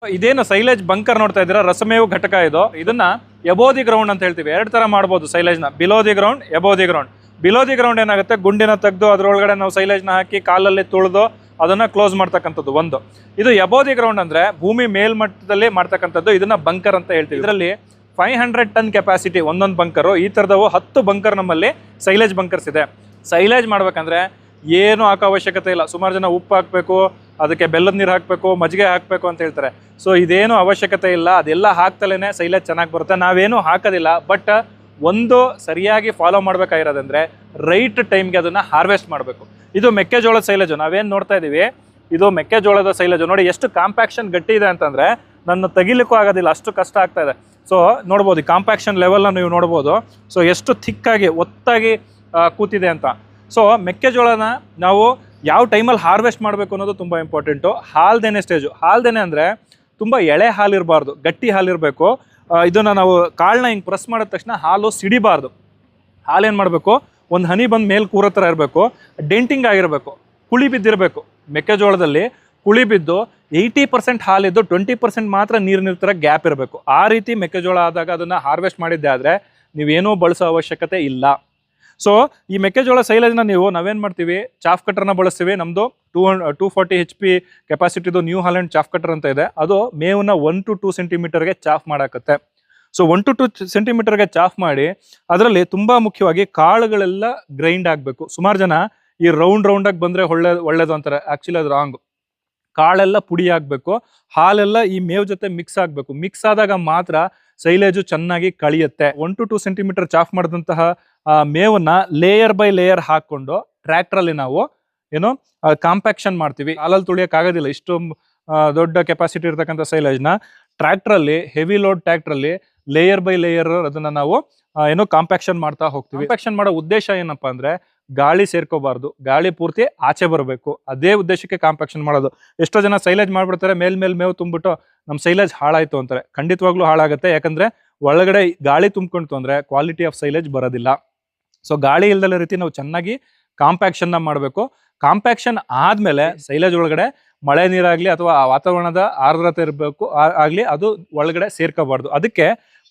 ಇದೇನು silage bunker ನೋಡ್ತಾ ಇದ್ದೀರಾ, ರಸಮೇವು ಘಟಕ ಇದು. ಇದನ್ನ ಎಬೋದಿ ಗ್ರೌಂಡ್ ಅಂತ ಹೇಳ್ತೀವಿ. ಎರಡು ತರ ಮಾಡ್ಬೋದು ಸೈಲೇಜ್ನ, below the ground, above the ground. Below the ground ಏನಾಗುತ್ತೆ, ಗುಂಡಿನ ತೆಗೆದು ಅದರೊಳಗಡೆ ನಾವು ಸೈಲೇಜ್ನ ಹಾಕಿ ಕಾಲಲ್ಲಿ ತುಳಿದು ಅದನ್ನ ಕ್ಲೋಸ್ ಮಾಡ್ತಕ್ಕಂಥದ್ದು ಒಂದು. ಇದು ಎಬೋದಿ ಗ್ರೌಂಡ್ ಅಂದ್ರೆ ಭೂಮಿ ಮೇಲ್ಮಟ್ಟದಲ್ಲಿ ಮಾಡ್ತಕ್ಕಂಥದ್ದು. ಇದನ್ನ ಬಂಕರ್ ಅಂತ ಹೇಳ್ತೀವಿ. ಇದರಲ್ಲಿ 500 ಟನ್ ಕೆಪಾಸಿಟಿ ಒಂದೊಂದು ಬಂಕರು. ಈ ಥರದವು 10 ಬಂಕರ್ ನಮ್ಮಲ್ಲಿ ಸೈಲೇಜ್ ಬಂಕರ್ಸ್ ಇದೆ. ಸೈಲೇಜ್ ಮಾಡ್ಬೇಕಂದ್ರೆ ಏನು ಹಾಕೋ ಅವಶ್ಯಕತೆ ಇಲ್ಲ. ಸುಮಾರು ಜನ ಉಪ್ಪು ಹಾಕಬೇಕು, ಅದಕ್ಕೆ ಬೆಲ್ಲದ ನೀರು ಹಾಕಬೇಕು, ಮಜ್ಜಿಗೆ ಹಾಕಬೇಕು ಅಂತ ಹೇಳ್ತಾರೆ. ಸೊ ಇದೇನು ಅವಶ್ಯಕತೆ ಇಲ್ಲ, ಅದೆಲ್ಲ ಹಾಕ್ತಲೇ ಸೈಲೇಜ್ ಚೆನ್ನಾಗಿ ಬರುತ್ತೆ. ನಾವೇನು ಹಾಕೋದಿಲ್ಲ, ಬಟ್ ಒಂದು ಸರಿಯಾಗಿ ಫಾಲೋ ಮಾಡಬೇಕಾಗಿರೋದಂದ್ರೆ ರೈಟ್ ಟೈಮ್ಗೆ ಅದನ್ನು ಹಾರ್ವೆಸ್ಟ್ ಮಾಡಬೇಕು. ಇದು ಮೆಕ್ಕೆಜೋಳದ ಸೈಲೇಜು ನಾವೇನು ನೋಡ್ತಾ ಇದ್ದೀವಿ, ಇದು ಮೆಕ್ಕೆಜೋಳದ ಸೈಲೇಜು. ನೋಡಿ ಎಷ್ಟು ಕಾಂಪ್ಯಾಕ್ಷನ್ ಗಟ್ಟಿ ಇದೆ ಅಂತಂದರೆ ನನ್ನ ತೆಗಿಲಿಕ್ಕೂ ಆಗೋದಿಲ್ಲ, ಅಷ್ಟು ಕಷ್ಟ ಆಗ್ತಾ ಇದೆ. ಸೊ ನೋಡ್ಬೋದು ಈ ಕಾಂಪ್ಯಾಕ್ಷನ್ ಲೆವೆಲ್ನ ನೀವು ನೋಡ್ಬೋದು. ಸೊ ಎಷ್ಟು ಥಿಕ್ಕಾಗಿ ಒತ್ತಾಗಿ ಕೂತಿದೆ ಅಂತ. ಸೊ ಮೆಕ್ಕೆಜೋಳನ ನಾವು ಯಾವ ಟೈಮಲ್ಲಿ ಹಾರ್ವೆಸ್ಟ್ ಮಾಡಬೇಕು ಅನ್ನೋದು ತುಂಬ ಇಂಪಾರ್ಟೆಂಟು. ಹಾಲ್ದೇನೆ ಸ್ಟೇಜು. ಹಾಲ್ದೇನೆ ಅಂದರೆ ತುಂಬ ಎಳೆ ಹಾಲು ಇರಬಾರ್ದು, ಗಟ್ಟಿ ಹಾಲಿರಬೇಕು. ಇದನ್ನು ನಾವು ಕಾಳನ್ನ ಹಿಂಗೆ ಪ್ರೆಸ್ ಮಾಡಿದ ತಕ್ಷಣ ಹಾಲು ಸಿಡಿಬಾರ್ದು. ಹಾಲೇನು ಮಾಡಬೇಕು, ಒಂದು ಹನಿ ಬಂದು ಮೇಲೆ ಕೂರೋ ಥರ ಇರಬೇಕು, ಡೆಂಟಿಂಗ್ ಆಗಿರಬೇಕು, ಕುಳಿ ಬಿದ್ದಿರಬೇಕು. ಮೆಕ್ಕೆಜೋಳದಲ್ಲಿ ಕುಳಿ ಬಿದ್ದು 80% ಹಾಲಿದ್ದು 20% ಮಾತ್ರ ನೀರಿನ ಥರ ಗ್ಯಾಪ್ ಇರಬೇಕು. ಆ ರೀತಿ ಮೆಕ್ಕೆಜೋಳ ಆದಾಗ ಅದನ್ನು ಹಾರ್ವೆಸ್ಟ್ ಮಾಡಿದ್ದೆ ಆದರೆ ನೀವೇನೂ ಬಳಸೋ ಅವಶ್ಯಕತೆ ಇಲ್ಲ. ಸೊ ಈ ಮೆಕ್ಕೆಜೋಳ ಸೈಲೇಜ್ನ ನಾವೇನು ಮಾಡ್ತೀವಿ, ಚಾಫ್ ಕಟ್ಟರ್ನ ಬಳಸ್ತೀವಿ. ನಮ್ಮದು 240 HP ಕೆಪಾಸಿಟಿದು ನ್ಯೂ ಹಾಲೆಂಡ್ ಚಾಫ್ ಕಟ್ಟರ್ ಅಂತ ಇದೆ. ಅದು ಮೇವನ್ನ 1 to 2 ಸೆಂಟಿಮೀಟರ್ಗೆ ಚಾಫ್ ಮಾಡಾಕತ್ತೆ. ಸೊ 1 to 2 ಸೆಂಟಿಮೀಟರ್ಗೆ ಚಾಫ್ ಮಾಡಿ ಅದರಲ್ಲಿ ತುಂಬ ಮುಖ್ಯವಾಗಿ ಕಾಳುಗಳೆಲ್ಲ ಗ್ರೈಂಡ್ ಆಗಬೇಕು. ಸುಮಾರು ಜನ ಈ ರೌಂಡಾಗಿ ಬಂದರೆ ಒಳ್ಳೇದು ಅಂತಾರೆ. ಆ್ಯಕ್ಚುಲಿ ಅದು ರಾಂಗ್. ಕಾಳೆಲ್ಲ ಪುಡಿ ಆಗಬೇಕು, ಹಾಲೆಲ್ಲ ಈ ಮೇವು ಜೊತೆ ಮಿಕ್ಸ್ ಆಗಬೇಕು. ಮಿಕ್ಸ್ ಆದಾಗ ಮಾತ್ರ ಸೈಲೇಜು ಚೆನ್ನಾಗಿ ಕಳಿಯುತ್ತೆ. 1 to 2 ಸೆಂಟಿಮೀಟರ್ ಚಾಫ್ ಮಾಡಿದಂತಹ ಮೇವನ್ನ ಲೇಯರ್ ಬೈ ಲೇಯರ್ ಹಾಕ್ಕೊಂಡು ಟ್ರ್ಯಾಕ್ಟ್ರಲ್ಲಿ ನಾವು ಕಾಂಪ್ಯಾಕ್ಷನ್ ಮಾಡ್ತೀವಿ. ಹಾಲಲ್ಲಿ ತುಳಿಯೋಕ್ಕಾಗೋದಿಲ್ಲ ಇಷ್ಟು ದೊಡ್ಡ ಕೆಪಾಸಿಟಿ ಇರ್ತಕ್ಕಂಥ ಸೈಲೇಜ್ನ. ಟ್ರ್ಯಾಕ್ಟ್ರಲ್ಲಿ, ಹೆವಿ ಲೋಡ್ ಟ್ರ್ಯಾಕ್ಟ್ರಲ್ಲಿ ಲೇಯರ್ ಬೈ ಲೇಯರ್ ಅದನ್ನು ನಾವು ಕಾಂಪ್ಯಾಕ್ಷನ್ ಮಾಡ್ತಾ ಹೋಗ್ತೀವಿ. ಕಾಂಪ್ಯಾಕ್ಷನ್ ಮಾಡೋ ಉದ್ದೇಶ ಏನಪ್ಪ ಅಂದರೆ ಗಾಳಿ ಸೇರ್ಕೋಬಾರ್ದು, ಗಾಳಿ ಪೂರ್ತಿ ಆಚೆ ಬರಬೇಕು. ಅದೇ ಉದ್ದೇಶಕ್ಕೆ ಕಾಂಪ್ಯಾಕ್ಷನ್ ಮಾಡೋದು. ಎಷ್ಟೋ ಜನ ಸೈಲೇಜ್ ಮಾಡ್ಬಿಡ್ತಾರೆ, ಮೇಲ್ ಮೇವು ತುಂಬಿಟ್ಟು ನಮ್ಮ ಸೈಲೇಜ್ ಹಾಳಾಯಿತು ಅಂತಾರೆ. ಖಂಡಿತವಾಗ್ಲೂ ಹಾಳಾಗುತ್ತೆ. ಯಾಕಂದರೆ ಒಳಗಡೆ ಗಾಳಿ ತುಂಬ್ಕೊಂತು ಅಂದರೆ ಕ್ವಾಲಿಟಿ ಆಫ್ ಸೈಲೇಜ್ ಬರೋದಿಲ್ಲ. ಸೊ ಗಾಳಿ ಇಲ್ದಲ್ಲ ರೀತಿ ನಾವು ಚೆನ್ನಾಗಿ ಕಾಂಪ್ಯಾಕ್ಷನ್ನ ಮಾಡಬೇಕು. ಕಾಂಪ್ಯಾಕ್ಷನ್ ಆದಮೇಲೆ ಸೈಲೇಜ್ ಒಳಗಡೆ ಮಳೆ ನೀರಾಗಲಿ ಅಥವಾ ವಾತಾವರಣದ ಆರ್ದ್ರತೆ ಇರಬೇಕು ಆಗಲಿ ಅದು ಒಳಗಡೆ ಸೇರ್ಕೋಬಾರ್ದು. ಅದಕ್ಕೆ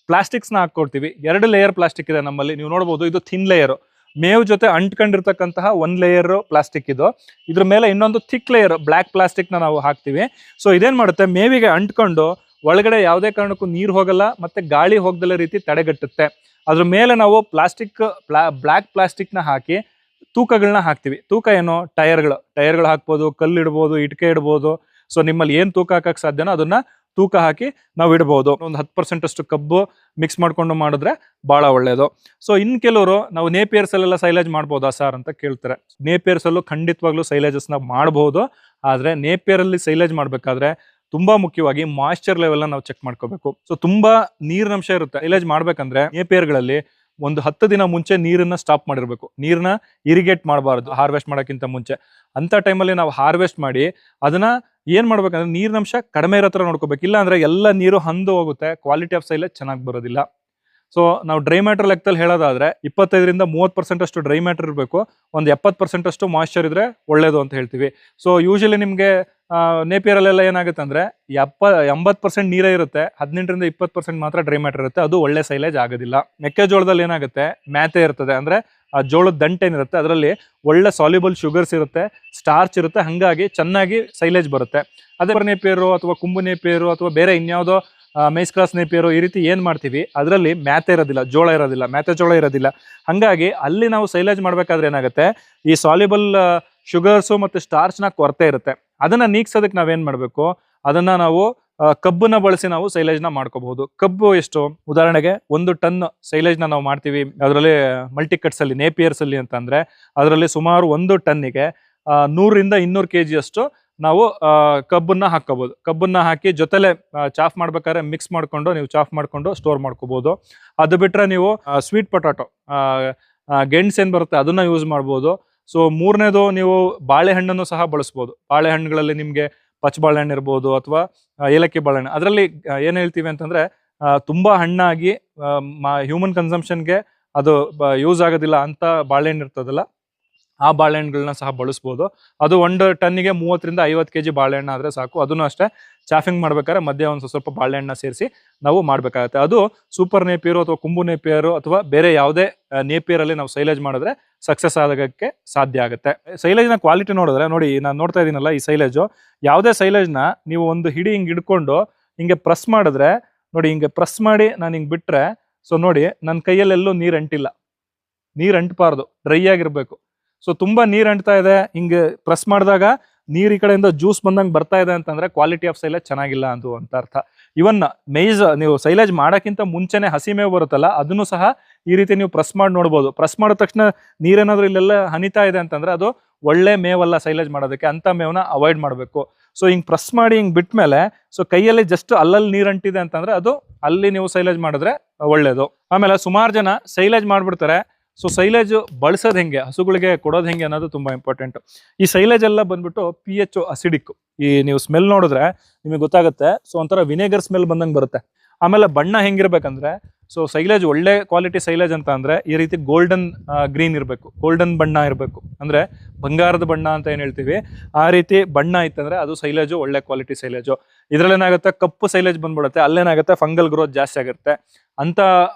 ಪ್ಲಾಸ್ಟಿಕ್ಸ್ನ ಹಾಕ್ಕೊಡ್ತೀವಿ. 2 ಲೇಯರ್ ಪ್ಲಾಸ್ಟಿಕ್ ಇದೆ ನಮ್ಮಲ್ಲಿ. ನೀವು ನೋಡ್ಬೋದು, ಇದು ಥಿನ್ ಲೇಯರು. ಮೇವು ಜೊತೆ ಅಂಟ್ಕೊಂಡಿರ್ತಕ್ಕಂತಹ 1 ಲೇಯರ್ ಪ್ಲಾಸ್ಟಿಕ್ ಇದು. ಇದ್ರ ಮೇಲೆ ಇನ್ನೊಂದು ಥಿಕ್ ಲೇಯರ್ ಬ್ಲ್ಯಾಕ್ ಪ್ಲಾಸ್ಟಿಕ್ನ ನಾವು ಹಾಕ್ತೀವಿ. ಸೊ ಇದೇನು ಮಾಡುತ್ತೆ, ಮೇವಿಗೆ ಅಂಟ್ಕೊಂಡು ಒಳಗಡೆ ಯಾವುದೇ ಕಾರಣಕ್ಕೂ ನೀರು ಹೋಗಲ್ಲ ಮತ್ತು ಗಾಳಿ ಹೋಗದಲ್ಲ ರೀತಿ ತಡೆಗಟ್ಟುತ್ತೆ. ಅದ್ರ ಮೇಲೆ ನಾವು ಬ್ಲ್ಯಾಕ್ ಪ್ಲಾಸ್ಟಿಕ್ನ ಹಾಕಿ ತೂಕಗಳನ್ನ ಹಾಕ್ತೀವಿ. ತೂಕ ಏನು, ಟೈರ್ಗಳು ಹಾಕ್ಬೋದು, ಕಲ್ಲು ಇಡ್ಬೋದು, ಇಟ್ಕೆ ಇಡ್ಬೋದು. ಸೊ ನಿಮ್ಮಲ್ಲಿ ಏನು ತೂಕ ಹಾಕಕ್ಕೆ ಸಾಧ್ಯನೋ ಅದನ್ನು ತೂಕ ಹಾಕಿ ನಾವು ಇಡ್ಬೋದು. ಒಂದು 10% ಅಷ್ಟು ಕಬ್ಬು ಮಿಕ್ಸ್ ಮಾಡ್ಕೊಂಡು ಮಾಡಿದ್ರೆ ಭಾಳ ಒಳ್ಳೆಯದು. ಸೊ ಇನ್ನು ಕೆಲವರು ನಾವು ನೇಪಿಯರ್ಸಲ್ಲೆಲ್ಲ ಸೈಲೇಜ್ ಮಾಡ್ಬೋದಾ ಸರ್ ಅಂತ ಕೇಳ್ತಾರೆ. ನೇಪಿಯರ್ಸಲ್ಲೂ ಖಂಡಿತವಾಗ್ಲೂ ಸೈಲೇಜಸ್ನ ಮಾಡ್ಬೋದು. ಆದರೆ ನೇಪಿಯರಲ್ಲಿ ಸೈಲೇಜ್ ಮಾಡಬೇಕಾದ್ರೆ ತುಂಬ ಮುಖ್ಯವಾಗಿ ಮಾಯಿಶ್ಚರ್ ಲೆವೆಲ್ನ ನಾವು ಚೆಕ್ ಮಾಡ್ಕೋಬೇಕು. ಸೊ ತುಂಬ ನೀರಿನಂಶ ಇರುತ್ತೆ. ಸೈಲೇಜ್ ಮಾಡ್ಬೇಕಂದ್ರೆ ನೇಪಿಯರ್ಗಳಲ್ಲಿ ಒಂದು 10 ದಿನ ಮುಂಚೆ ನೀರನ್ನ ಸ್ಟಾಪ್ ಮಾಡಿರಬೇಕು. ನೀರನ್ನ ಇರಿಗೇಟ್ ಮಾಡಬಾರ್ದು ಹಾರ್ವೆಸ್ಟ್ ಮಾಡೋಕ್ಕಿಂತ ಮುಂಚೆ. ಅಂಥ ಟೈಮಲ್ಲಿ ನಾವು ಹಾರ್ವೆಸ್ಟ್ ಮಾಡಿ ಅದನ್ನ ಏನು ಮಾಡ್ಬೇಕಂದ್ರೆ ನೀರಿನಂಶ ಕಡಿಮೆ ಇರೋ ಥರ ನೋಡ್ಕೋಬೇಕು. ಇಲ್ಲ ಅಂದರೆ ಎಲ್ಲ ನೀರು ಹಂದು ಹೋಗುತ್ತೆ, ಕ್ವಾಲಿಟಿ ಆಫ್ ಸೈಲೇಜ್ ಚೆನ್ನಾಗಿ ಬರೋದಿಲ್ಲ. ಸೊ ನಾವು ಡ್ರೈ ಮ್ಯಾಟರ್ ಲೆಕ್ಕದಲ್ಲಿ ಹೇಳೋದಾದರೆ 25ರಿಂದ 30% ಅಷ್ಟು ಡ್ರೈ ಮ್ಯಾಟರ್ ಇರಬೇಕು. ಒಂದು 70% ಅಷ್ಟು ಮಾಯಿಶ್ಚರ್ ಇದ್ರೆ ಒಳ್ಳೇದು ಅಂತ ಹೇಳ್ತೀವಿ. ಸೊ ಯೂಶಲಿ ನಿಮಗೆ ನೇಪಿಯರಲ್ಲೆಲ್ಲ ಏನಾಗುತ್ತೆ ಅಂದರೆ 80% ನೀರೇ ಇರುತ್ತೆ, 18ರಿಂದ 20% ಮಾತ್ರ ಡ್ರೈ ಮ್ಯಾಟರ್ ಇರುತ್ತೆ. ಅದು ಒಳ್ಳೆ ಸೈಲೇಜ್ ಆಗೋದಿಲ್ಲ. ಮೆಕ್ಕೆಜೋಳದಲ್ಲಿ ಏನಾಗುತ್ತೆ, ಮ್ಯಾತೆ ಇರ್ತದೆ. ಅಂದರೆ ಆ ಜೋಳದ ದಂಟೇನಿರುತ್ತೆ ಅದರಲ್ಲಿ ಒಳ್ಳೆ ಸಾಲ್ಯುಬಲ್ ಶುಗರ್ಸ್ ಇರುತ್ತೆ, ಸ್ಟಾರ್ಚ್ ಇರುತ್ತೆ. ಹಾಗಾಗಿ ಚೆನ್ನಾಗಿ ಸೈಲೇಜ್ ಬರುತ್ತೆ. ಅದೇ ನೇಪಿಯರು ಅಥವಾ ಕುಂಬು ನೇಪಿಯರು ಅಥವಾ ಬೇರೆ ಇನ್ಯಾವುದೋ ಮೇಸ್ ಕ್ರಾಸ್ ನೇಪಿಯರು ಈ ರೀತಿ ಏನು ಮಾಡ್ತೀವಿ, ಅದರಲ್ಲಿ ಮ್ಯಾತೆ ಇರೋದಿಲ್ಲ, ಜೋಳ ಇರೋದಿಲ್ಲ, ಮ್ಯಾತೆ ಜೋಳ ಇರೋದಿಲ್ಲ. ಹಾಗಾಗಿ ಅಲ್ಲಿ ನಾವು ಸೈಲೇಜ್ ಮಾಡಬೇಕಾದ್ರೆ ಏನಾಗುತ್ತೆ, ಈ ಸಾಲ್ಯುಬಲ್ ಶುಗರ್ಸು ಮತ್ತು ಸ್ಟಾರ್ಚ್ನ ಕೊರತೆ ಇರುತ್ತೆ. ಅದನ್ನು ನೀಗ್ಸೋದಕ್ಕೆ ನಾವೇನು ಮಾಡಬೇಕು, ಅದನ್ನು ನಾವು ಕಬ್ಬನ್ನ ಬಳಸಿ ನಾವು ಸೈಲೇಜ್ನ ಮಾಡ್ಕೋಬಹುದು. ಕಬ್ಬು ಎಷ್ಟು, ಉದಾಹರಣೆಗೆ 1 ಟನ್ ಸೈಲೇಜ್ನ ನಾವು ಮಾಡ್ತೀವಿ ಅದರಲ್ಲಿ ಮಲ್ಟಿಕಟ್ಸಲ್ಲಿ, ನೇಪಿಯರ್ಸಲ್ಲಿ ಅಂತಂದರೆ ಅದರಲ್ಲಿ ಸುಮಾರು 1 ಟನ್ನಿಗೆ 100ರಿಂದ 200 kg ಅಷ್ಟು ನಾವು ಕಬ್ಬನ್ನ ಹಾಕ್ಕೋಬೋದು. ಕಬ್ಬನ್ನ ಹಾಕಿ ಜೊತೆಲೆ ಚಾಫ್ ಮಾಡ್ಬೇಕಾದ್ರೆ ಮಿಕ್ಸ್ ಮಾಡಿಕೊಂಡು ನೀವು ಚಾಫ್ ಮಾಡಿಕೊಂಡು ಸ್ಟೋರ್ ಮಾಡ್ಕೋಬೋದು. ಅದು ಬಿಟ್ಟರೆ ನೀವು ಸ್ವೀಟ್ ಪೊಟಾಟೊ, ಗೆಣಸು ಏನು ಬರುತ್ತೆ ಅದನ್ನು ಯೂಸ್ ಮಾಡ್ಬೋದು. ಸೊ ಮೂರನೇದು ನೀವು ಬಾಳೆಹಣ್ಣನ್ನು ಸಹ ಬಳಸ್ಬೋದು. ಬಾಳೆಹಣ್ಣುಗಳಲ್ಲಿ ನಿಮಗೆ ಪಚ್ಚ ಬಾಳೆಹಣ್ಣು ಇರ್ಬೋದು ಅಥವಾ ಏಲಕ್ಕಿ ಬಾಳೆಹಣ್ಣು. ಅದರಲ್ಲಿ ಏನು ಹೇಳ್ತೀವಿ ಅಂತಂದರೆ ತುಂಬ ಹಣ್ಣಾಗಿ ಹ್ಯೂಮನ್ ಕನ್ಸಂಪ್ಷನ್ಗೆ ಅದು ಯೂಸ್ ಆಗೋದಿಲ್ಲ ಅಂತ ಬಾಳೆಹಣ್ಣು ಇರ್ತದಲ್ಲ, ಆ ಬಾಳೆಹಣ್ಣುಗಳನ್ನ ಸಹ ಬಳಸ್ಬೋದು. ಅದು 1 ಟನ್ನಿಗೆ 30ರಿಂದ 50 kg ಬಾಳೆಹಣ್ಣು ಆದರೆ ಸಾಕು. ಅದನ್ನು ಅಷ್ಟೇ ಚಾಫಿಂಗ್ ಮಾಡ್ಬೇಕಾದ್ರೆ ಮಧ್ಯೆ ಒಂದು ಸ್ವಲ್ಪ ಬಾಳೆಹಣ್ಣನ್ನ ಸೇರಿಸಿ ನಾವು ಮಾಡಬೇಕಾಗುತ್ತೆ. ಅದು ಸೂಪರ್ ನೇಪಿಯರು ಅಥವಾ ಕುಂಬು ನೇಪಿಯರು ಅಥವಾ ಬೇರೆ ಯಾವುದೇ ನೇಪಿಯರಲ್ಲಿ ನಾವು ಸೈಲೇಜ್ ಮಾಡಿದ್ರೆ ಸಕ್ಸಸ್ ಆಗೋಕ್ಕೆ ಸಾಧ್ಯ ಆಗುತ್ತೆ. ಸೈಲೇಜ್ನ ಕ್ವಾಲಿಟಿ ನೋಡಿದ್ರೆ ನೋಡಿ, ನಾನು ನೋಡ್ತಾ ಇದ್ದೀನಲ್ಲ ಈ ಸೈಲೇಜು, ಯಾವುದೇ ಸೈಲೇಜ್ನ ನೀವು ಒಂದು ಹಿಡಿ ಹಿಂಗೆ ಹಿಡ್ಕೊಂಡು ಹಿಂಗೆ ಪ್ರೆಸ್ ಮಾಡಿದ್ರೆ ನೋಡಿ, ಹಿಂಗೆ ಪ್ರೆಸ್ ಮಾಡಿ ನಾನು ಹಿಂಗೆ ಬಿಟ್ಟರೆ, ಸೊ ನೋಡಿ ನನ್ನ ಕೈಯಲ್ಲೆಲ್ಲೂ ನೀರು ಅಂಟಿಲ್ಲ. ನೀರು ಅಂಟಬಾರ್ದು, ಡ್ರೈ ಆಗಿರಬೇಕು. ಸೊ ತುಂಬಾ ನೀರು ಅಂಟ್ತಾ ಇದೆ, ಹಿಂಗೆ ಪ್ರೆಸ್ ಮಾಡಿದಾಗ ನೀರು ಈ ಕಡೆಯಿಂದ ಜ್ಯೂಸ್ ಬಂದಂಗೆ ಬರ್ತಾ ಇದೆ ಅಂತಂದ್ರೆ ಕ್ವಾಲಿಟಿ ಆಫ್ ಸೈಲೇಜ್ ಚೆನ್ನಾಗಿಲ್ಲ ಅಂತ ಅರ್ಥ. ಇವನ್ ಮೇಜ್ ನೀವು ಸೈಲೇಜ್ ಮಾಡೋಕ್ಕಿಂತ ಮುಂಚೆನೆ ಹಸಿ ಮೇವು ಬರುತ್ತಲ್ಲ, ಅದನ್ನು ಸಹ ಈ ರೀತಿ ನೀವು ಪ್ರೆಸ್ ಮಾಡಿ ನೋಡ್ಬೋದು. ಪ್ರೆಸ್ ಮಾಡಿದ ತಕ್ಷಣ ನೀರೇನಾದ್ರೂ ಇಲ್ಲೆಲ್ಲ ಹನಿತಾ ಇದೆ ಅಂತಂದ್ರೆ ಅದು ಒಳ್ಳೆ ಮೇವಲ್ಲ ಸೈಲೇಜ್ ಮಾಡೋದಕ್ಕೆ, ಅಂತ ಮೇವನ್ನ ಅವಾಯ್ಡ್ ಮಾಡಬೇಕು. ಸೊ ಹಿಂಗೆ ಪ್ರೆಸ್ ಮಾಡಿ ಹಿಂಗೆ ಬಿಟ್ಟ ಮೇಲೆ ಸೊ ಕೈಯಲ್ಲಿ ಜಸ್ಟ್ ಅಲ್ಲಲ್ಲಿ ನೀರು ಅಂಟಿದೆ ಅಂತಂದ್ರೆ ಅದು ಅಲ್ಲಿ ನೀವು ಸೈಲೇಜ್ ಮಾಡಿದ್ರೆ ಒಳ್ಳೇದು. ಆಮೇಲೆ ಸುಮಾರು ಜನ ಸೈಲೇಜ್ ಮಾಡ್ಬಿಡ್ತಾರೆ. ಸೊ ಸೈಲೇಜ್ ಬಳಸೋದು ಹೆಂಗೆ, ಹಸುಗಳಿಗೆ ಕೊಡೋದು ಹೆಂಗೆ ಅನ್ನೋದು ತುಂಬಾ ಇಂಪಾರ್ಟೆಂಟ್. ಈ ಸೈಲೇಜ್ ಎಲ್ಲ ಬಂದ್ಬಿಟ್ಟು pH ಅಸಿಡಿಕ್. ಈ ನೀವು ಸ್ಮೆಲ್ ನೋಡಿದ್ರೆ ನಿಮಗೆ ಗೊತ್ತಾಗುತ್ತೆ. ಸೊ ಒಂಥರ ವಿನೆಗರ್ ಸ್ಮೆಲ್ ಬಂದಂಗೆ ಬರುತ್ತೆ. ಆಮೇಲೆ ಬಣ್ಣ ಹೆಂಗಿರ್ಬೇಕಂದ್ರೆ, ಸೊ ಸೈಲೇಜ್ ಒಳ್ಳೆ ಕ್ವಾಲಿಟಿ ಸೈಲೇಜ್ ಅಂತ ಅಂದ್ರೆ ಈ ರೀತಿ ಗೋಲ್ಡನ್ ಗ್ರೀನ್ ಇರಬೇಕು, ಗೋಲ್ಡನ್ ಬಣ್ಣ ಇರಬೇಕು. ಅಂದ್ರೆ ಬಂಗಾರದ ಬಣ್ಣ ಅಂತ ಏನು ಹೇಳ್ತೀವಿ, ಆ ರೀತಿ ಬಣ್ಣ ಇತ್ತಂದ್ರೆ ಅದು ಸೈಲೇಜು ಒಳ್ಳೆ ಕ್ವಾಲಿಟಿ ಸೈಲೇಜು. ಇದ್ರಲ್ಲೇನಾಗುತ್ತೆ, ಕಪ್ಪು ಸೈಲೇಜ್ ಬಂದ್ಬಿಡುತ್ತೆ, ಅಲ್ಲೇನಾಗುತ್ತೆ ಫಂಗಲ್ ಗ್ರೋತ್ ಜಾಸ್ತಿ ಆಗುತ್ತೆ. ಅಂತ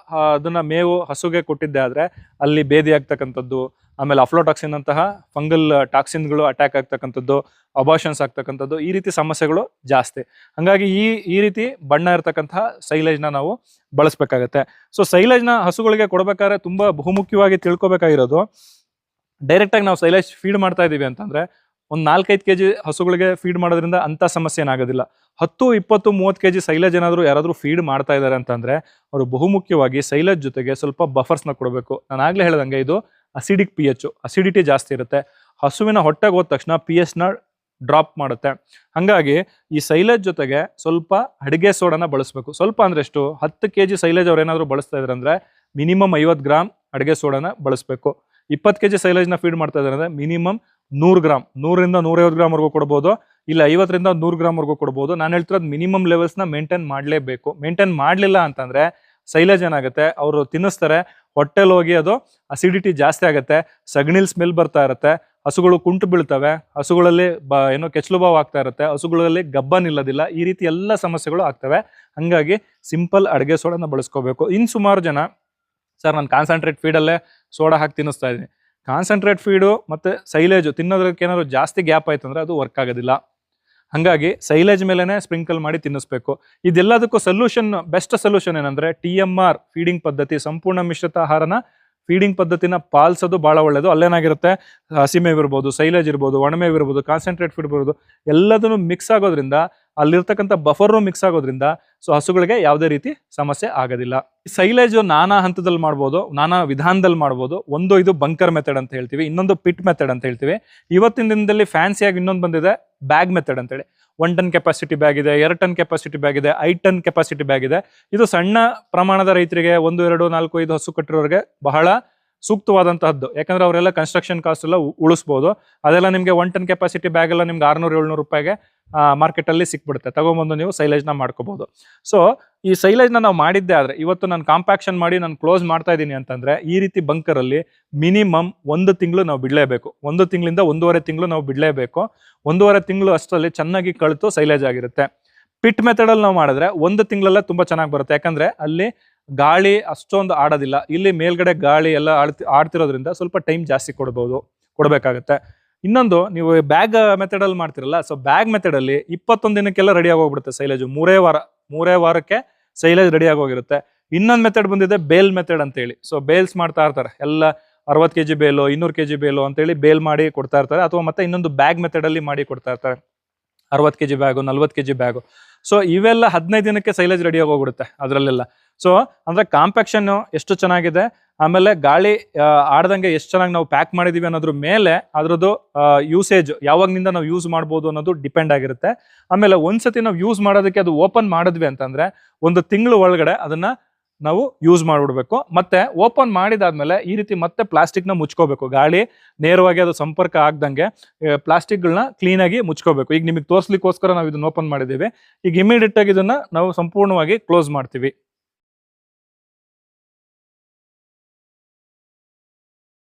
ಅದನ್ನ ಮೇವು ಹಸುಗೆ ಕೊಟ್ಟಿದ್ದೆ ಆದ್ರೆ ಅಲ್ಲಿ ಬೇದಿ ಆಗ್ತಕ್ಕಂಥದ್ದು, ಆಮೇಲೆ ಅಫ್ಲೋಟಾಕ್ಸಿನ್ ಅಂತಹ ಫಂಗಲ್ ಟಾಕ್ಸಿನ್ಗಳು ಅಟ್ಯಾಕ್ ಆಗ್ತಕ್ಕಂಥದ್ದು, ಅಬಾರ್ಷನ್ಸ್ ಆಗ್ತಕ್ಕಂಥದ್ದು, ಈ ರೀತಿ ಸಮಸ್ಯೆಗಳು ಜಾಸ್ತಿ. ಹಂಗಾಗಿ ಈ ರೀತಿ ಬಣ್ಣ ಇರತಕ್ಕಂತಹ ಸೈಲೇಜ್ನ ನಾವು ಬಳಸಬೇಕಾಗತ್ತೆ. ಸೊ ಸೈಲೇಜ್ನ ಹಸುಗಳಿಗೆ ಕೊಡಬೇಕಾದ್ರೆ ತುಂಬಾ ಬಹುಮುಖ್ಯವಾಗಿ ತಿಳ್ಕೊಬೇಕಾಗಿರೋದು, ಡೈರೆಕ್ಟಾಗಿ ನಾವು ಸೈಲೇಜ್ ಫೀಡ್ ಮಾಡ್ತಾ ಇದೀವಿ ಅಂತಂದ್ರೆ ಒಂದು 4-5 kg ಹಸುಗಳಿಗೆ ಫೀಡ್ ಮಾಡೋದ್ರಿಂದ ಅಂಥ ಸಮಸ್ಯೆ ಏನಾಗೋದಿಲ್ಲ. 10, 20, 30 kg ಸೈಲೇಜ್ ಯಾರಾದರೂ ಫೀಡ್ ಮಾಡ್ತಾ ಇದ್ದಾರೆ ಅಂತಂದ್ರೆ ಅವರು ಬಹುಮುಖ್ಯವಾಗಿ ಸೈಲೇಜ್ ಜೊತೆಗೆ ಸ್ವಲ್ಪ ಬಫರ್ಸ್ನ ಕೊಡಬೇಕು. ನಾನು ಆಗ್ಲೇ ಹೇಳ್ದಂಗೆ ಇದು ಅಸಿಡಿಕ್ pH, ಅಸಿಡಿಟಿ ಜಾಸ್ತಿ ಇರುತ್ತೆ. ಹಸುವಿನ ಹೊಟ್ಟೆಗೆ ಹೋದ ತಕ್ಷಣ pHನ ಡ್ರಾಪ್ ಮಾಡುತ್ತೆ. ಹಾಗಾಗಿ ಈ ಸೈಲೇಜ್ ಜೊತೆಗೆ ಸ್ವಲ್ಪ ಅಡಿಗೆ ಸೋಡಾನ ಬಳಸಬೇಕು. ಸ್ವಲ್ಪ ಅಂದ್ರೆ ಎಷ್ಟು, 10 kg ಸೈಲೇಜ್ ಅವ್ರು ಏನಾದರೂ ಬಳಸ್ತಾ ಇದ್ದಾರೆ ಅಂದ್ರೆ ಮಿನಿಮಮ್ 50 ಗ್ರಾಮ್ ಅಡಿಗೆ ಸೋಡಾನ ಬಳಸಬೇಕು. 20 kg ಸೈಲೇಜ್ನ ಫೀಡ್ ಮಾಡ್ತಾ ಇದ್ದಾರೆ ಅಂದ್ರೆ ಮಿನಿಮಮ್ 100 ಗ್ರಾಮ್, 100ರಿಂದ 150 ಗ್ರಾಮ್ವರೆಗೂ ಕೊಡ್ಬೋದು, ಇಲ್ಲ 50ರಿಂದ 100 ಗ್ರಾಮ್ವರೆಗೂ ಕೊಡ್ಬೋದು. ನಾನು ಹೇಳ್ತಿರೋದು ಮಿನಿಮಮ್ ಲೆವೆಲ್ಸ್ನ ಮೇಂಟೈನ್ ಮಾಡಲೇಬೇಕು. ಮೇಂಟೈನ್ ಮಾಡಲಿಲ್ಲ ಅಂತಂದ್ರೆ ಸೈಲೇಜ್ ಏನಾಗುತ್ತೆ, ಅವರು ತಿನ್ನಿಸ್ತಾರೆ, ಹೊಟ್ಟೆಲಿ ಹೋಗಿ ಅದು ಅಸಿಡಿಟಿ ಜಾಸ್ತಿ ಆಗುತ್ತೆ, ಸಗಣಿಲ್ ಸ್ಮೆಲ್ ಬರ್ತಾ ಇರುತ್ತೆ, ಹಸುಗಳು ಕುಂಟು ಬೀಳ್ತವೆ, ಹಸುಗಳಲ್ಲಿ ಏನೋ ಕೆಚ್ಚಲು ಬಾವು ಆಗ್ತಾ ಇರುತ್ತೆ, ಹಸುಗಳಲ್ಲಿ ಗಬ್ಬ ನಿಲ್ಲೋದಿಲ್ಲ, ಈ ರೀತಿ ಎಲ್ಲ ಸಮಸ್ಯೆಗಳು ಆಗ್ತವೆ. ಹಂಗಾಗಿ ಸಿಂಪಲ್ ಅಡುಗೆ ಸೋಡಾನ ಬಳಸ್ಕೋಬೇಕು. ಇನ್ನು ಸುಮಾರು ಜನ, ಸರ್ ನಾನು ಕಾನ್ಸಂಟ್ರೇಟ್ ಫೀಡಲ್ಲೇ ಸೋಡಾ ಹಾಕಿ ತಿನ್ನಿಸ್ತಾ ಇದ್ದೀನಿ. ಕಾನ್ಸಂಟ್ರೇಟ್ ಫೀಡು ಮತ್ತು ಸೈಲೇಜು ತಿನ್ನೋದಕ್ಕೆ ಏನಾದ್ರು ಜಾಸ್ತಿ ಗ್ಯಾಪ್ ಆಯ್ತು ಅಂದರೆ ಅದು ವರ್ಕ್ ಆಗೋದಿಲ್ಲ. ಹಾಗಾಗಿ ಸೈಲೇಜ್ ಮೇಲೇ ಸ್ಪ್ರಿಂಕಲ್ ಮಾಡಿ ತಿನ್ನಿಸ್ಬೇಕು. ಇದೆಲ್ಲದಕ್ಕೂ ಸೊಲ್ಯೂಷನ್, ಬೆಸ್ಟ್ ಸೊಲ್ಯೂಷನ್ ಏನಂದರೆ TMR ಫೀಡಿಂಗ್ ಪದ್ಧತಿ, ಸಂಪೂರ್ಣ ಮಿಶ್ರಿತ ಆಹಾರನ ಫೀಡಿಂಗ್ ಪದ್ಧತಿನ ಪಾಲಿಸೋದು ಭಾಳ ಒಳ್ಳೆಯದು. ಅಲ್ಲೇನಾಗಿರುತ್ತೆ, ಹಸಿಮೇವು ಇರ್ಬೋದು, ಸೈಲೇಜ್ ಇರ್ಬೋದು, ಒಣಮೇವು ಇರ್ಬೋದು, ಕಾನ್ಸಂಟ್ರೇಟ್ ಫೀಡ್ ಇರ್ಬೋದು, ಎಲ್ಲದನ್ನು ಮಿಕ್ಸ್ ಆಗೋದ್ರಿಂದ, ಅಲ್ಲಿರ್ತಕ್ಕಂಥ ಬಫರ್ನು ಮಿಕ್ಸ್ ಆಗೋದ್ರಿಂದ ಸೊ ಹಸುಗಳಿಗೆ ಯಾವುದೇ ರೀತಿ ಸಮಸ್ಯೆ ಆಗೋದಿಲ್ಲ. ಸೈಲೇಜು ನಾನಾ ಹಂತದಲ್ಲಿ ಮಾಡ್ಬೋದು, ನಾನಾ ವಿಧಾನದಲ್ಲಿ ಮಾಡ್ಬೋದು. ಒಂದು ಇದು ಬಂಕರ್ ಮೆಥಡ್ ಅಂತ ಹೇಳ್ತೀವಿ, ಇನ್ನೊಂದು ಪಿಟ್ ಮೆಥಡ್ ಅಂತ ಹೇಳ್ತೀವಿ. ಇವತ್ತಿನ ದಿನದಲ್ಲಿ ಫ್ಯಾನ್ಸಿಯಾಗಿ ಇನ್ನೊಂದು ಬಂದಿದೆ ಬ್ಯಾಗ್ ಮೆಥಡ್ ಅಂತೇಳಿ. 1 ಟನ್ ಕೆಪಾಸಿಟಿ ಬ್ಯಾಗ್ ಇದೆ, 2 ಟನ್ ಕೆಪಾಸಿಟಿ ಬ್ಯಾಗ್ ಇದೆ, 5 ಟನ್ ಕೆಪಾಸಿಟಿ ಬ್ಯಾಗ್ ಇದೆ. ಇದು ಸಣ್ಣ ಪ್ರಮಾಣದ ರೈತರಿಗೆ 1, 2, 4, 5 ಹಸು ಕಟ್ಟಿರೋರಿಗೆ ಬಹಳ ಸೂಕ್ತವಾದಂತಹದ್ದು. ಯಾಕಂದ್ರೆ ಅವರೆಲ್ಲ ಕನ್ಸ್ಟ್ರಕ್ಷನ್ ಕಾಸ್ಟ್ ಎಲ್ಲ ಉಳಿಸ್ಬೋದು. ಅದೆಲ್ಲ ನಿಮಗೆ 1 ಟನ್ ಕೆಪಾಸಿಟಿ ಬ್ಯಾಗ್ ಎಲ್ಲ ನಿಮ್ಗೆ 600-700 ರೂಪಾಯಿಗೆ ಮಾರ್ಕೆಟಲ್ಲಿ ಸಿಕ್ಬಿಡುತ್ತೆ. ತಗೊಂಬಂದು ನೀವು ಸೈಲೇಜ್ನ ಮಾಡ್ಕೋಬಹುದು. ಸೊ ಈ ಸೈಲೇಜ್ನ ನಾವು ಮಾಡಿದ್ದೆ ಆದರೆ, ಇವತ್ತು ನಾನು ಕಾಂಪ್ಯಾಕ್ಷನ್ ಮಾಡಿ ನಾನು ಕ್ಲೋಸ್ ಮಾಡ್ತಾ ಇದ್ದೀನಿ ಅಂತಂದ್ರೆ ಈ ರೀತಿ ಬಂಕರಲ್ಲಿ ಮಿನಿಮಮ್ 1 ತಿಂಗಳು ನಾವು ಬಿಡಲೇಬೇಕು. 1 ತಿಂಗಳಿಂದ 1.5 ತಿಂಗಳು ನಾವು ಬಿಡಲೇಬೇಕು. 1.5 ತಿಂಗಳು ಅಷ್ಟರಲ್ಲಿ ಚೆನ್ನಾಗಿ ಕಳಿತು ಸೈಲೇಜ್ ಆಗಿರುತ್ತೆ. ಪಿಟ್ ಮೆಥಡಲ್ಲಿ ನಾವು ಮಾಡಿದ್ರೆ 1 ತಿಂಗಳಲ್ಲೇ ತುಂಬ ಚೆನ್ನಾಗಿ ಬರುತ್ತೆ. ಯಾಕಂದ್ರೆ ಅಲ್ಲಿ ಗಾಳಿ ಅಷ್ಟೊಂದು ಆಡೋದಿಲ್ಲ. ಇಲ್ಲಿ ಮೇಲ್ಗಡೆ ಗಾಳಿ ಎಲ್ಲ ಆಡ್ತಿರೋದ್ರಿಂದ ಸ್ವಲ್ಪ ಟೈಮ್ ಜಾಸ್ತಿ ಕೊಡಬೇಕಾಗುತ್ತೆ. ಇನ್ನೊಂದು, ನೀವು ಬ್ಯಾಗ್ ಮೆಥಡಲ್ಲಿ ಮಾಡ್ತಿರಲ್ಲ, ಸೊ ಬ್ಯಾಗ್ ಮೆಥಡಲ್ಲಿ 21 ದಿನಕ್ಕೆಲ್ಲ ರೆಡಿ ಆಗೋಗ್ಬಿಡುತ್ತೆ ಸೈಲೇಜು. 3 ವಾರಕ್ಕೆ ಸೈಲೇಜ್ ರೆಡಿ ಆಗೋಗಿರುತ್ತೆ. ಇನ್ನೊಂದು ಮೆಥಡ್ ಬಂದಿದೆ ಬೇಲ್ ಮೆಥಡ್ ಅಂತೇಳಿ. ಸೊ ಬೇಲ್ಸ್ ಮಾಡ್ತಾ ಇರ್ತಾರೆ, ಎಲ್ಲ 60 kg ಬೇಲು, 200 kg ಬೇಲು ಅಂತೇಳಿ ಬೇಲ್ ಮಾಡಿ ಕೊಡ್ತಾ ಇರ್ತಾರೆ. ಅಥವಾ ಮತ್ತೆ ಇನ್ನೊಂದು ಬ್ಯಾಗ್ ಮೆಥಡಲ್ಲಿ ಮಾಡಿ ಕೊಡ್ತಾ ಇರ್ತಾರೆ, 60 kg bag, 40 kg bag. So ಇವೆಲ್ಲ 15 ದಿನಕ್ಕೆ ಸೈಲೇಜ್ ರೆಡಿ ಆಗೋಗ್ಬಿಡುತ್ತೆ ಅದರಲ್ಲೆಲ್ಲ. ಸೊ ಅಂದ್ರೆ ಕಾಂಪ್ಯಾಕ್ಷನ್ ಎಷ್ಟು ಚೆನ್ನಾಗಿದೆ, ಆಮೇಲೆ ಗಾಳಿ ಆಡ್ದಂಗೆ ಎಷ್ಟು ಚೆನ್ನಾಗಿ ನಾವು ಪ್ಯಾಕ್ ಮಾಡಿದೀವಿ ಅನ್ನೋದ್ರ ಮೇಲೆ ಅದರದ್ದು ಯೂಸೇಜ್ ಯಾವಾಗನಿಂದ ನಾವು ಯೂಸ್ ಮಾಡ್ಬೋದು ಅನ್ನೋದು ಡಿಪೆಂಡ್ ಆಗಿರುತ್ತೆ. ಆಮೇಲೆ ಒಂದ್ಸತಿ ನಾವು ಯೂಸ್ ಮಾಡೋದಕ್ಕೆ ಅದು ಓಪನ್ ಮಾಡಿದ್ವಿ ಅಂತಂದ್ರೆ 1 ತಿಂಗಳು ಒಳಗಡೆ ಅದನ್ನ ನಾವು ಯೂಸ್ ಮಾಡಿಬಿಡ್ಬೇಕು. ಮತ್ತೆ ಓಪನ್ ಮಾಡಿದಾದ್ಮೇಲೆ ಈ ರೀತಿ ಮತ್ತೆ ಪ್ಲಾಸ್ಟಿಕ್ನ ಮುಚ್ಕೋಬೇಕು. ಗಾಳಿ ನೇರವಾಗಿ ಅದು ಸಂಪರ್ಕ ಆಗ್ದಂಗೆ ಪ್ಲಾಸ್ಟಿಕ್ಗಳನ್ನ ಕ್ಲೀನಾಗಿ ಮುಚ್ಕೋಬೇಕು. ಈಗ ನಿಮಗೆ ತೋರಿಸ್ಲಿಕ್ಕೋಸ್ಕರ ನಾವು ಇದನ್ನ ಓಪನ್ ಮಾಡಿದ್ದೀವಿ. ಈಗ ಇಮಿಡಿಯೇಟ್ ಆಗಿ ಇದನ್ನ ನಾವು ಸಂಪೂರ್ಣವಾಗಿ ಕ್ಲೋಸ್ ಮಾಡ್ತೀವಿ.